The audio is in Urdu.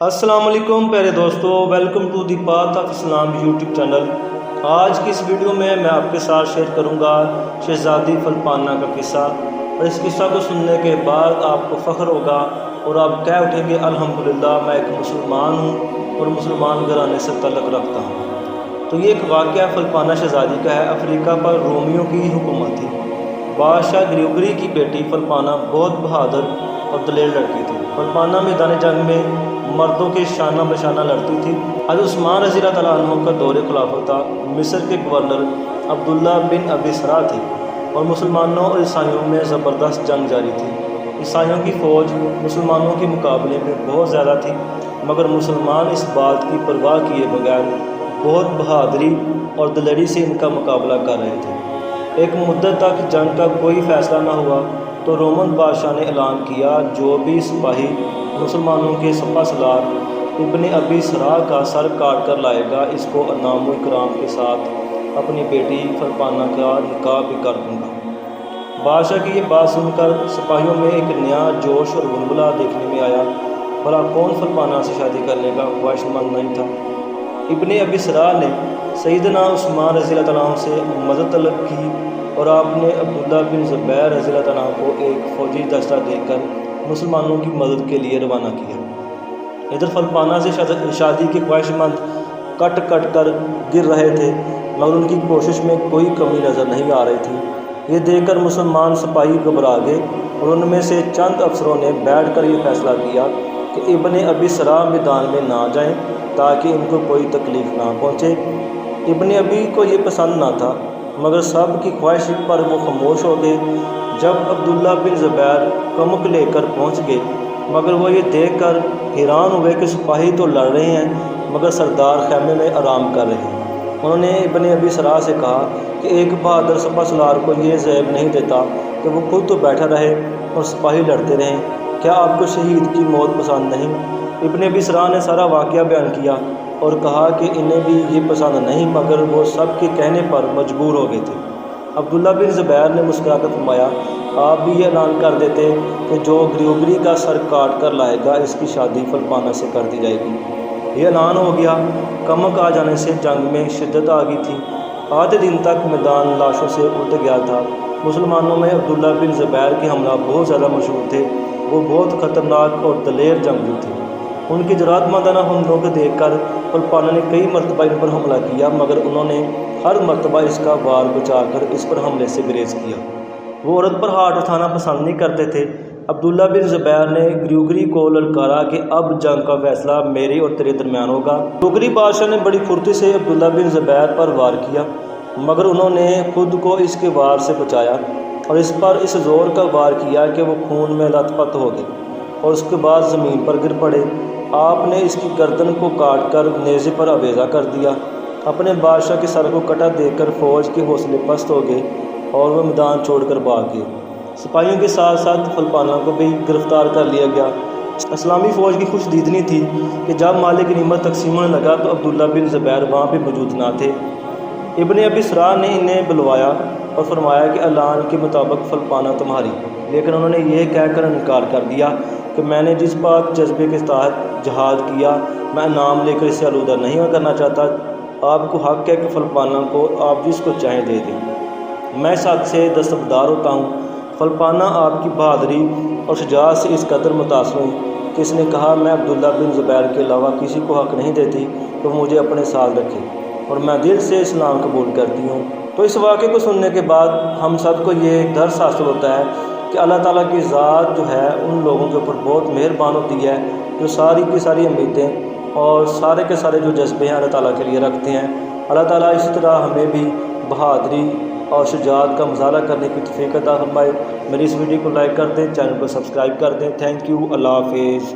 السلام علیکم پیارے دوستو، welcome to the path of Islam YouTube channel. آج کی اس ویڈیو میں آپ کے ساتھ شیئر کروں گا شہزادی فلپانہ کا قصہ، اور اس قصہ کو سننے کے بعد آپ کو فخر ہوگا اور آپ کہہ اٹھیں گے الحمدللہ میں ایک مسلمان ہوں اور مسلمان گھرانے سے تعلق رکھتا ہوں۔ تو یہ ایک واقعہ فلپانہ شہزادی کا ہے۔ افریقہ پر رومیوں کی حکومت تھی۔ بادشاہ گریگوری کی بیٹی فلپانہ بہت بہادر اور دلیر لڑکی تھی۔ فلپانہ میدان جنگ میں مردوں کے شانہ بشانہ لڑتی تھی۔ حضرت عثمان رضی اللہ تعالیٰ عنہ کا دور خلافت تھا۔ مصر کے گورنر عبداللہ بن ابی سرا تھے اور مسلمانوں اور عیسائیوں میں زبردست جنگ جاری تھی۔ عیسائیوں کی فوج مسلمانوں کے مقابلے میں بہت زیادہ تھی، مگر مسلمان اس بات کی پرواہ کیے بغیر بہت بہادری اور دلیری سے ان کا مقابلہ کر رہے تھے۔ ایک مدت تک جنگ کا کوئی فیصلہ نہ ہوا تو رومن بادشاہ نے اعلان کیا جو بھی سپاہی مسلمانوں کے سپہ سالار ابن ابی سرا کا سر کاٹ کر لائے گا، اس کو انعام و اکرام کے ساتھ اپنی بیٹی فلپانہ کا نکاح بھی کر دوں گا۔ بادشاہ کی یہ بات سن کر سپاہیوں میں ایک نیا جوش اور غلغلہ دیکھنے میں آیا۔ بھلا کون فلپانہ سے شادی کرنے کا خواہش مند نہیں تھا؟ ابن ابی سرا نے سیدنا عثمان رضی اللہ تعالیٰ عنہ سے مدد طلب کی اور آپ نے عبداللہ بن زبیر رضی اللہ تعالیٰ عنہ کو ایک فوجی دستہ دے کر مسلمانوں کی مدد کے لیے روانہ کیا۔ ادھر فلپانہ سے شادی کے خواہش مند کٹ کٹ کر گر رہے تھے، مگر ان کی کوشش میں کوئی کمی نظر نہیں آ رہی تھی۔ یہ دیکھ کر مسلمان سپاہی گھبرا گئے اور ان میں سے چند افسروں نے بیٹھ کر یہ فیصلہ کیا کہ ابن ابی سرا میدان میں نہ جائیں تاکہ ان کو کوئی تکلیف نہ پہنچے۔ ابن ابی کو یہ پسند نہ تھا، مگر سب کی خواہش پر وہ خاموش ہو گئے۔ جب عبداللہ بن زبیر کمک لے کر پہنچ گئے، مگر وہ یہ دیکھ کر حیران ہوئے کہ سپاہی تو لڑ رہے ہیں مگر سردار خیمے میں آرام کر رہے ہیں۔ انہوں نے ابن ابی سرا سے کہا کہ ایک بہادر سپہ سالار کو یہ زیب نہیں دیتا کہ وہ خود تو بیٹھا رہے اور سپاہی لڑتے رہیں، کیا آپ کو شہید کی موت پسند نہیں؟ ابن ابی سرا نے سارا واقعہ بیان کیا اور کہا کہ انہیں بھی یہ پسند نہیں، مگر وہ سب کے کہنے پر مجبور ہو گئے تھے۔ عبداللہ بن زبیر نے مسکرا کر فرمایا، آپ بھی یہ اعلان کر دیتے کہ جو گریگوری کا سر کاٹ کر لائے گا اس کی شادی فلپانہ سے کر دی جائے گی۔ یہ اعلان ہو گیا۔ کمک آ جانے سے جنگ میں شدت آ گئی تھی۔ آدھے دن تک میدان لاشوں سے اٹھ گیا تھا۔ مسلمانوں میں عبداللہ بن زبیر کے حملہ بہت زیادہ مشہور تھے۔ وہ بہت خطرناک اور دلیر جنگجو تھے۔ ان کی جرأت مندانہ حملوں کو دیکھ کر فلپانہ نے کئی مرتبہ ان پر حملہ کیا، مگر انہوں نے ہر مرتبہ اس کا وار بچا کر اس پر حملے سے گریز کیا۔ وہ عورت پر ہاتھ اٹھانا پسند نہیں کرتے تھے۔ عبداللہ بن زبیر نے گریگوری کو للکارا کہ اب جنگ کا فیصلہ میرے اور تیرے درمیان ہوگا۔ گریگوری بادشاہ نے بڑی پھرتی سے عبداللہ بن زبیر پر وار کیا، مگر انہوں نے خود کو اس کے وار سے بچایا اور اس پر اس زور کا وار کیا کہ وہ خون میں لت پت ہو گئے اور اس کے بعد زمین پر گر پڑے۔ آپ نے اس کی گردن کو کاٹ کر نیزے پر آویزہ کر دیا۔ اپنے بادشاہ کے سر کو کٹا دیکھ کر فوج کے حوصلے پست ہو گئے اور وہ میدان چھوڑ کر بھاگ گئے۔ سپاہیوں کے ساتھ ساتھ فلپانہ کو بھی گرفتار کر لیا گیا۔ اسلامی فوج کی خوش دیدنی تھی کہ جب مال غنیمت تقسیم ہونے لگا تو عبداللہ بن زبیر وہاں پہ موجود نہ تھے۔ ابن ابی سرا نے انہیں بلوایا اور فرمایا کہ اعلان کے مطابق فلپانہ تمہاری، لیکن انہوں نے یہ کہہ کر انکار کر دیا کہ میں نے جس پاک جذبے کے تحت جہاد کیا میں انعام لے کر اسے آلودہ نہیں کرنا چاہتا۔ آپ کو حق ہے کہ فلپانہ کو آپ جس کو چاہیں دے دیں، میں اس حق سے دستبردار ہوتا ہوں۔ فلپانہ آپ کی بہادری اور شجاعت سے اس قدر متاثر ہوئی کہ اس نے کہا میں عبداللہ بن زبیر کے علاوہ کسی کو حق نہیں دیتی کہ وہ مجھے اپنے ساتھ رکھے، اور میں دل سے اسلام قبول کرتی ہوں۔ تو اس واقعے کو سننے کے بعد ہم سب کو یہ درس حاصل ہوتا ہے کہ اللہ تعالیٰ کی ذات جو ہے ان لوگوں کے اوپر بہت مہربان ہوتی ہے جو ساری کی ساری امیدیں اور سارے کے سارے جو جذبے ہیں اللہ تعالیٰ کے لیے رکھتے ہیں۔ اللہ تعالیٰ اسی طرح ہمیں بھی بہادری اور شجاعت کا مظاہرہ کرنے کی توفیق عطا فرمائے۔ میری اس ویڈیو کو لائک کر دیں، چینل کو سبسکرائب کر دیں۔ تھینک یو، اللہ حافظ۔